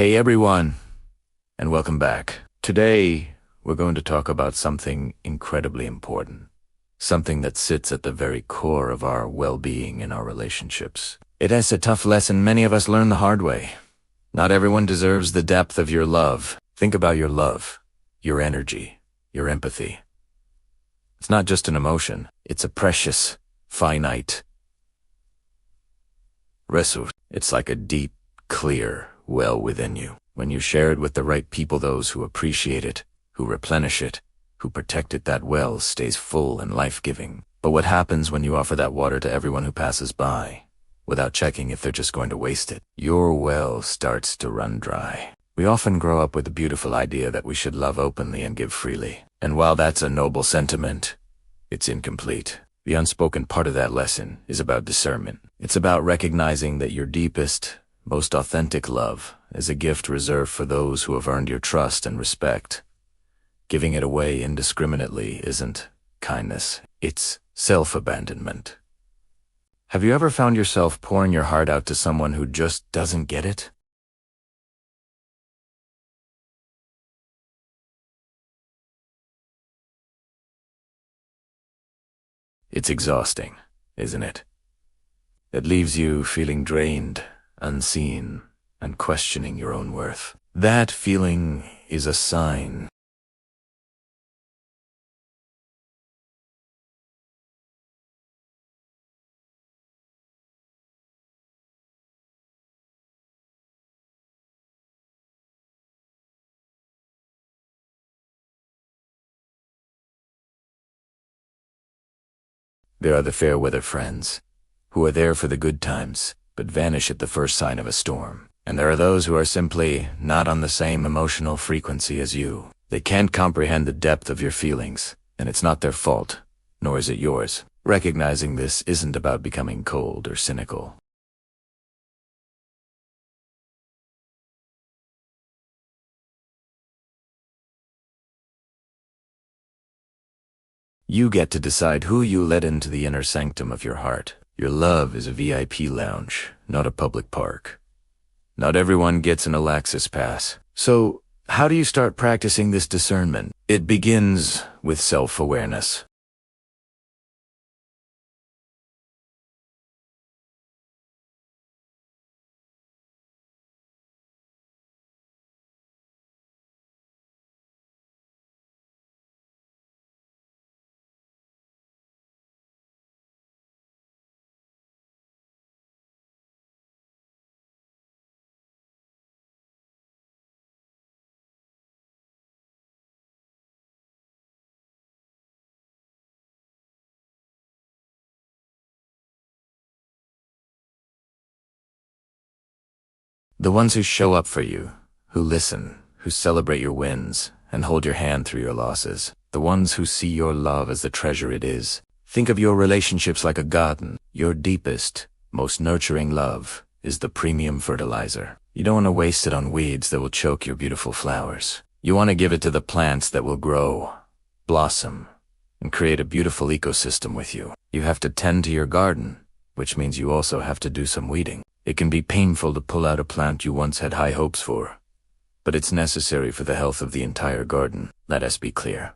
Hey everyone, and welcome back. Today, we're going to talk about something incredibly important. Something that sits at the very core of our well-being in our relationships. It is a tough lesson many of us learn the hard way. Not everyone deserves the depth of your love. Think about your love, your energy, your empathy. It's not just an emotion, it's a precious, finite resource. It's like a deep, clear well within you. When you share it with the right people, those who appreciate it, who replenish it, who protect it, that well stays full and life-giving. But what happens when you offer that water to everyone who passes by, without checking if they're just going to waste it? Your well starts to run dry. We often grow up with the beautiful idea that we should love openly and give freely. And while that's a noble sentiment, it's incomplete. The unspoken part of that lesson is about discernment. It's about recognizing that your deepest, most authentic love is a gift reserved for those who have earned your trust and respect. Giving it away indiscriminately isn't kindness, it's self-abandonment. Have you ever found yourself pouring your heart out to someone who just doesn't get it? It's exhausting, isn't it? It leaves you feeling drained, unseen, and questioning your own worth. That feeling is a sign. There are the fair-weather friends, who are there for the good times, but vanish at the first sign of a storm. And there are those who are simply not on the same emotional frequency as you. They can't comprehend the depth of your feelings, and it's not their fault, nor is it yours. Recognizing this isn't about becoming cold or cynical. You get to decide who you let into the inner sanctum of your heart. Your love is a VIP lounge, not a public park. Not everyone gets an All-Access pass. So, how do you start practicing this discernment? It begins with self-awareness. The ones who show up for you, who listen, who celebrate your wins, and hold your hand through your losses. The ones who see your love as the treasure it is. Think of your relationships like a garden. Your deepest, most nurturing love is the premium fertilizer. You don't want to waste it on weeds that will choke your beautiful flowers. You want to give it to the plants that will grow, blossom, and create a beautiful ecosystem with you. You have to tend to your garden, which means you also have to do some weeding. It can be painful to pull out a plant you once had high hopes for, but it's necessary for the health of the entire garden. Let us be clear.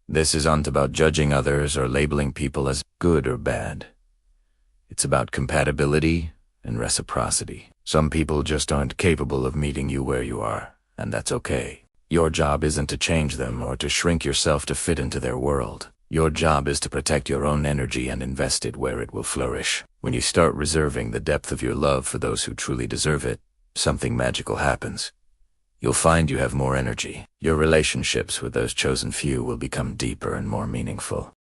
This isn't about judging others or labeling people as good or bad. It's about compatibility and reciprocity. Some people just aren't capable of meeting you where you are, and that's okay. Your job isn't to change them or to shrink yourself to fit into their world. Your job is to protect your own energy and invest it where it will flourish. When you start reserving the depth of your love for those who truly deserve it, something magical happens. You'll find you have more energy. Your relationships with those chosen few will become deeper and more meaningful.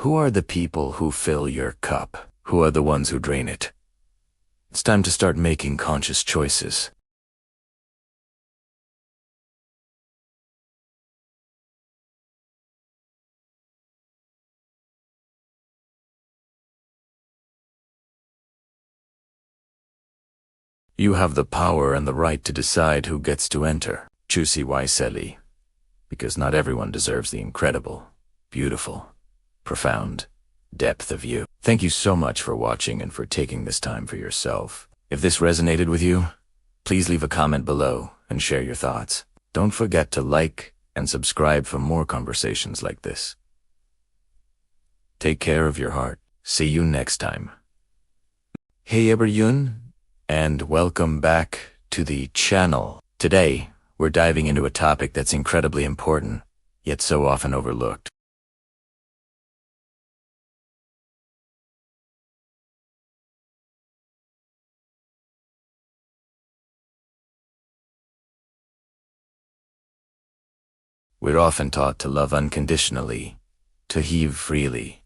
Who are the people who fill your cup? Who are the ones who drain it? It's time to start making conscious choices. You have the power and the right to decide who gets to enter. Choose wisely, because not everyone deserves the incredible, beautiful, profound depth of you. Thank you so much for watching and for taking this time for yourself. If this resonated with you, please leave a comment below and share your thoughts. Don't forget to like and subscribe for more conversations like this. Take care of your heart. See you next time. Hey everyone, and welcome back to the channel. Today, we're diving into a topic that's incredibly important, yet so often overlooked. We're often taught to love unconditionally, to heave freely,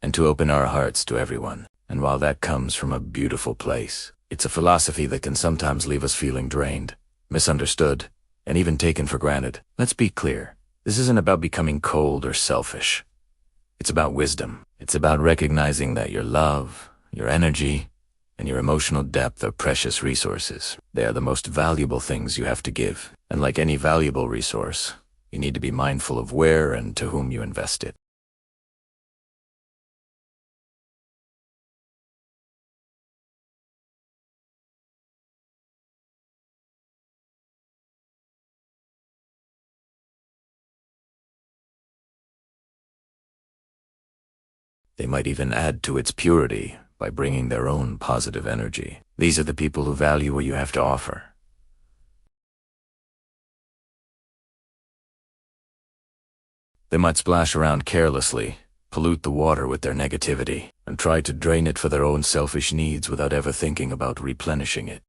and to open our hearts to everyone. And while that comes from a beautiful place, it's a philosophy that can sometimes leave us feeling drained, misunderstood, and even taken for granted. Let's be clear. This isn't about becoming cold or selfish. It's about wisdom. It's about recognizing that your love, your energy, and your emotional depth are precious resources. They are the most valuable things you have to give. And like any valuable resource, you need to be mindful of where and to whom you invest it. They might even add to its purity by bringing their own positive energy. These are the people who value what you have to offer. They might splash around carelessly, pollute the water with their negativity, and try to drain it for their own selfish needs without ever thinking about replenishing it.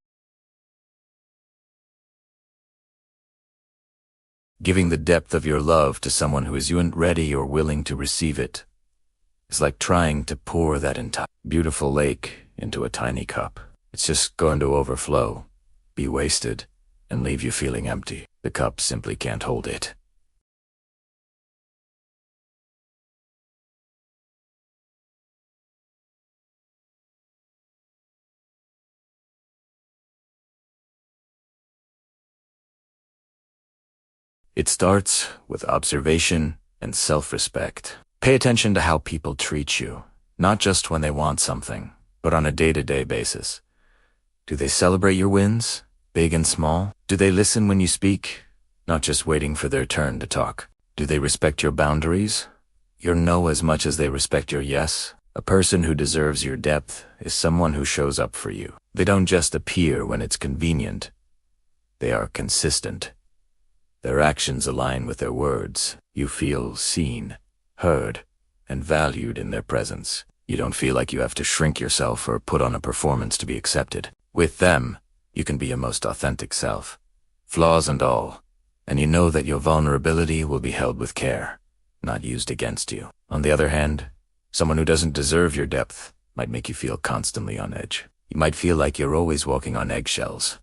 Giving the depth of your love to someone who isn't ready or willing to receive it is like trying to pour that entire beautiful lake into a tiny cup. It's just going to overflow, be wasted, and leave you feeling empty. The cup simply can't hold it. It starts with observation and self-respect. Pay attention to how people treat you, not just when they want something, but on a day-to-day basis. Do they celebrate your wins, big and small? Do they listen when you speak, not just waiting for their turn to talk? Do they respect your boundaries, your no as much as they respect your yes? A person who deserves your depth is someone who shows up for you. They don't just appear when it's convenient. They are consistent. Their actions align with their words. You feel seen, heard, and valued in their presence. You don't feel like you have to shrink yourself or put on a performance to be accepted. With them, you can be your most authentic self, flaws and all, and you know that your vulnerability will be held with care, not used against you. On the other hand, someone who doesn't deserve your depth might make you feel constantly on edge. You might feel like you're always walking on eggshells,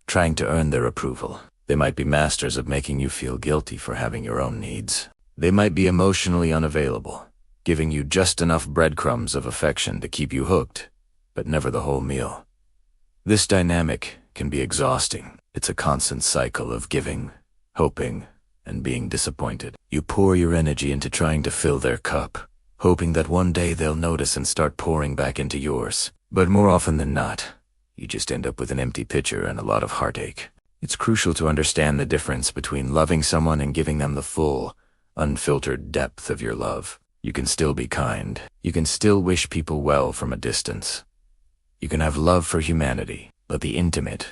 trying to earn their approval. They might be masters of making you feel guilty for having your own needs. They might be emotionally unavailable, giving you just enough breadcrumbs of affection to keep you hooked, but never the whole meal. This dynamic can be exhausting. It's a constant cycle of giving, hoping, and being disappointed. You pour your energy into trying to fill their cup, hoping that one day they'll notice and start pouring back into yours. But more often than not, you just end up with an empty pitcher and a lot of heartache. It's crucial to understand the difference between loving someone and giving them the full, unfiltered depth of your love. You can still be kind. You can still wish people well from a distance. You can have love for humanity, but the intimate,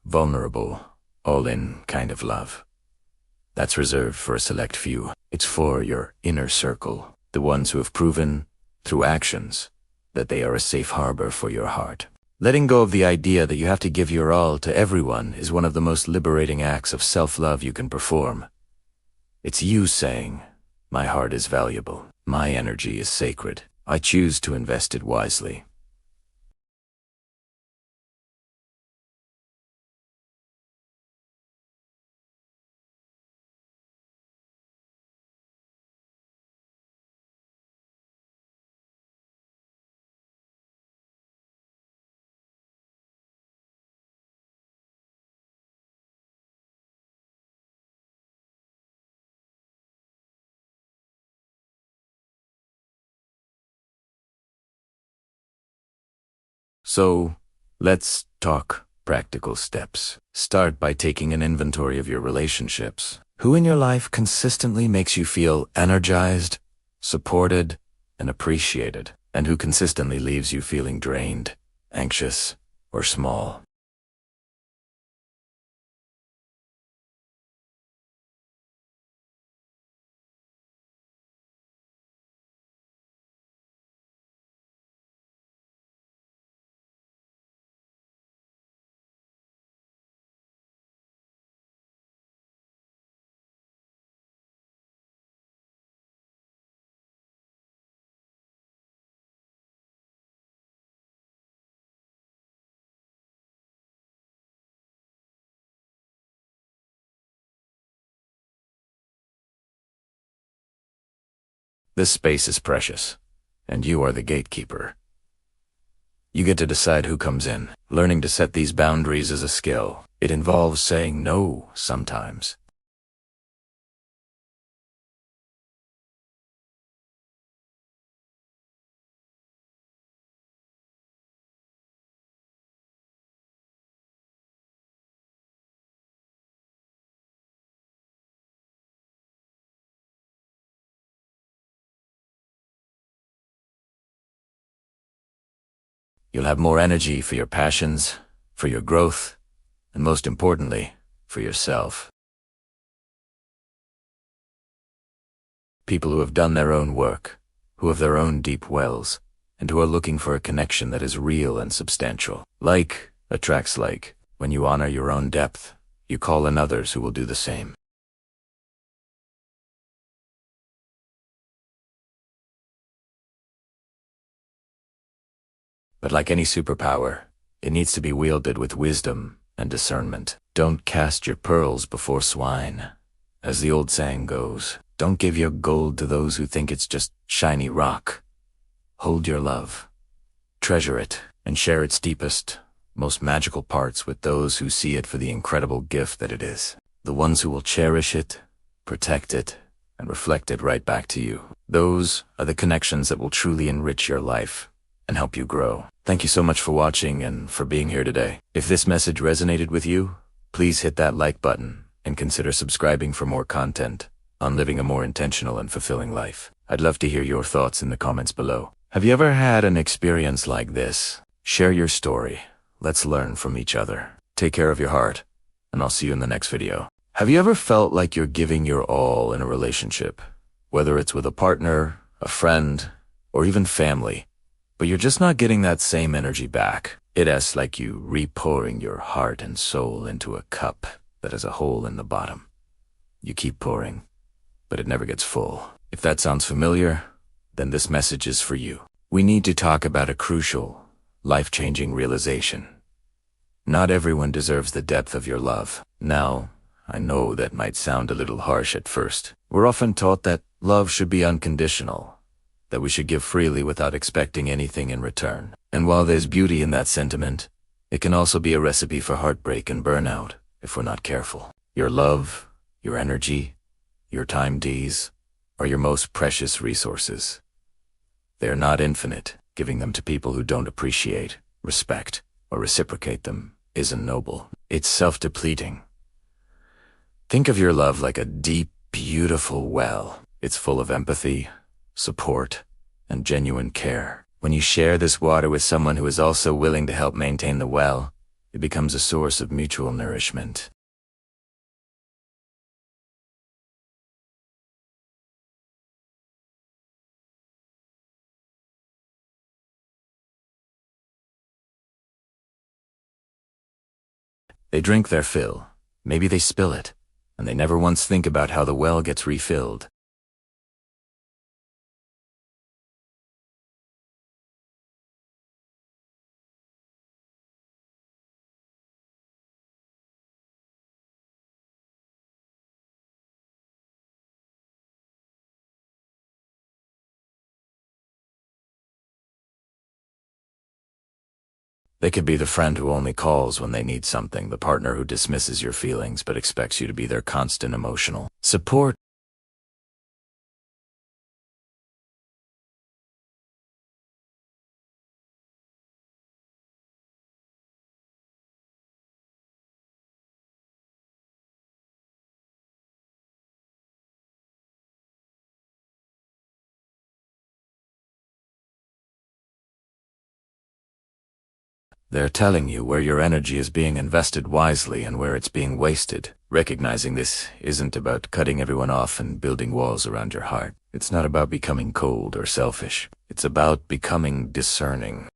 vulnerable, all-in kind of love, that's reserved for a select few. It's for your inner circle, the ones who have proven, through actions, that they are a safe harbor for your heart. Letting go of the idea that you have to give your all to everyone is one of the most liberating acts of self-love you can perform. It's you saying, my heart is valuable, my energy is sacred, I choose to invest it wisely. So, let's talk practical steps. Start by taking an inventory of your relationships. Who in your life consistently makes you feel energized, supported, and appreciated? And who consistently leaves you feeling drained, anxious, or small? This space is precious, and you are the gatekeeper. You get to decide who comes in. Learning to set these boundaries is a skill. It involves saying no sometimes. You'll have more energy for your passions, for your growth, and most importantly, for yourself. People who have done their own work, who have their own deep wells, and who are looking for a connection that is real and substantial. Like attracts like. When you honor your own depth, you call in others who will do the same. But like any superpower, it needs to be wielded with wisdom and discernment. Don't cast your pearls before swine. As the old saying goes, don't give your gold to those who think it's just shiny rock. Hold your love, treasure it, and share its deepest, most magical parts with those who see it for the incredible gift that it is. The ones who will cherish it, protect it, and reflect it right back to you. Those are the connections that will truly enrich your life and help you grow. Thank you so much for watching and for being here today. If this message resonated with you, please hit that like button and consider subscribing for more content on living a more intentional and fulfilling life. I'd love to hear your thoughts in the comments below. Have you ever had an experience like this? Share your story. Let's learn from each other. Take care of your heart, and I'll see you in the next video. Have you ever felt like you're giving your all in a relationship? Whether it's with a partner, a friend, or even family, but you're just not getting that same energy back. It's like you repouring your heart and soul into a cup that has a hole in the bottom. You keep pouring, but it never gets full. If that sounds familiar, then this message is for you. We need to talk about a crucial, life-changing realization. Not everyone deserves the depth of your love. Now, I know that might sound a little harsh at first. We're often taught that love should be unconditional, that we should give freely without expecting anything in return. And while there's beauty in that sentiment, it can also be a recipe for heartbreak and burnout if we're not careful. Your love, your energy, your time, these are your most precious resources. They are not infinite. Giving them to people who don't appreciate, respect, or reciprocate them isn't noble. It's self-depleting. Think of your love like a deep, beautiful well. It's full of empathy, support, and genuine care. When you share this water with someone who is also willing to help maintain the well, it becomes a source of mutual nourishment. They drink their fill, maybe they spill it, and they never once think about how the well gets refilled. They could be the friend who only calls when they need something, the partner who dismisses your feelings but expects you to be their constant emotional support. They're telling you where your energy is being invested wisely and where it's being wasted. Recognizing this isn't about cutting everyone off and building walls around your heart. It's not about becoming cold or selfish. It's about becoming discerning.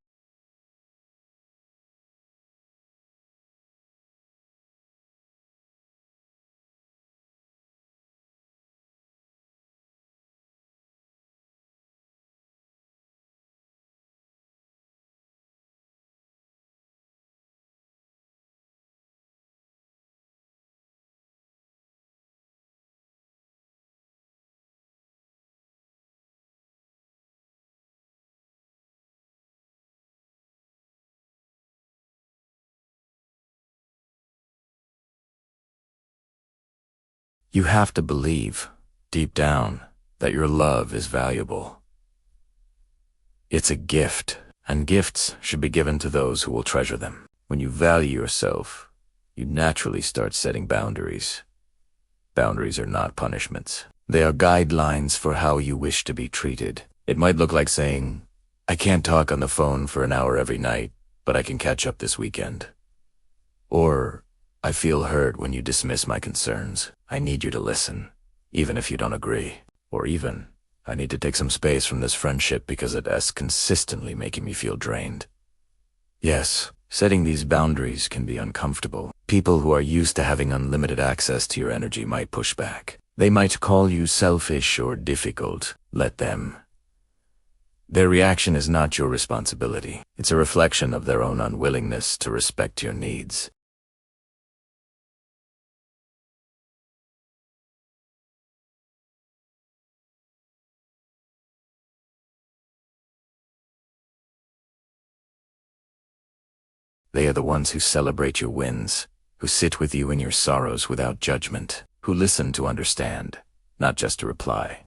You have to believe, deep down, that your love is valuable. It's a gift, and gifts should be given to those who will treasure them. When you value yourself, you naturally start setting boundaries. Boundaries are not punishments. They are guidelines for how you wish to be treated. It might look like saying, I can't talk on the phone for an hour every night, but I can catch up this weekend. Or, I feel hurt when you dismiss my concerns. I need you to listen, even if you don't agree. Or even, I need to take some space from this friendship because it is consistently making me feel drained. Yes, setting these boundaries can be uncomfortable. People who are used to having unlimited access to your energy might push back. They might call you selfish or difficult. Let them. Their reaction is not your responsibility. It's a reflection of their own unwillingness to respect your needs. They are the ones who celebrate your wins, who sit with you in your sorrows without judgment, who listen to understand, not just to reply.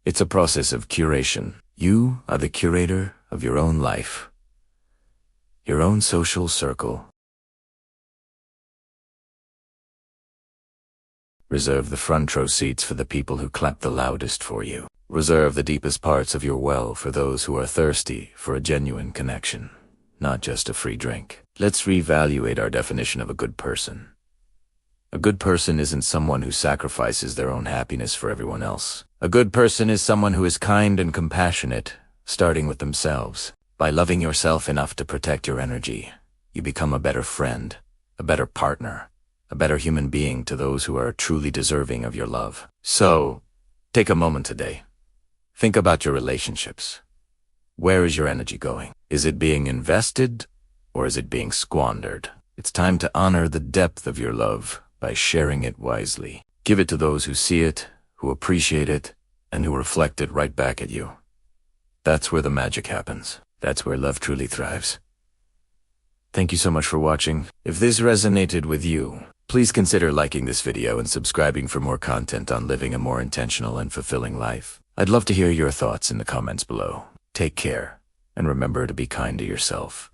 It's a process of curation. You are the curator of your own life, your own social circle. Reserve the front row seats for the people who clap the loudest for you. Reserve the deepest parts of your well for those who are thirsty for a genuine connection, not just a free drink. Let's reevaluate our definition of a good person. A good person isn't someone who sacrifices their own happiness for everyone else. A good person is someone who is kind and compassionate, starting with themselves. By loving yourself enough to protect your energy, you become a better friend, a better partner, a better human being to those who are truly deserving of your love. So, take a moment today. Think about your relationships. Where is your energy going? Is it being invested, or is it being squandered? It's time to honor the depth of your love by sharing it wisely. Give it to those who see it, who appreciate it, and who reflect it right back at you. That's where the magic happens. That's where love truly thrives. Thank you so much for watching. If this resonated with you, please consider liking this video and subscribing for more content on living a more intentional and fulfilling life. I'd love to hear your thoughts in the comments below. Take care, and remember to be kind to yourself.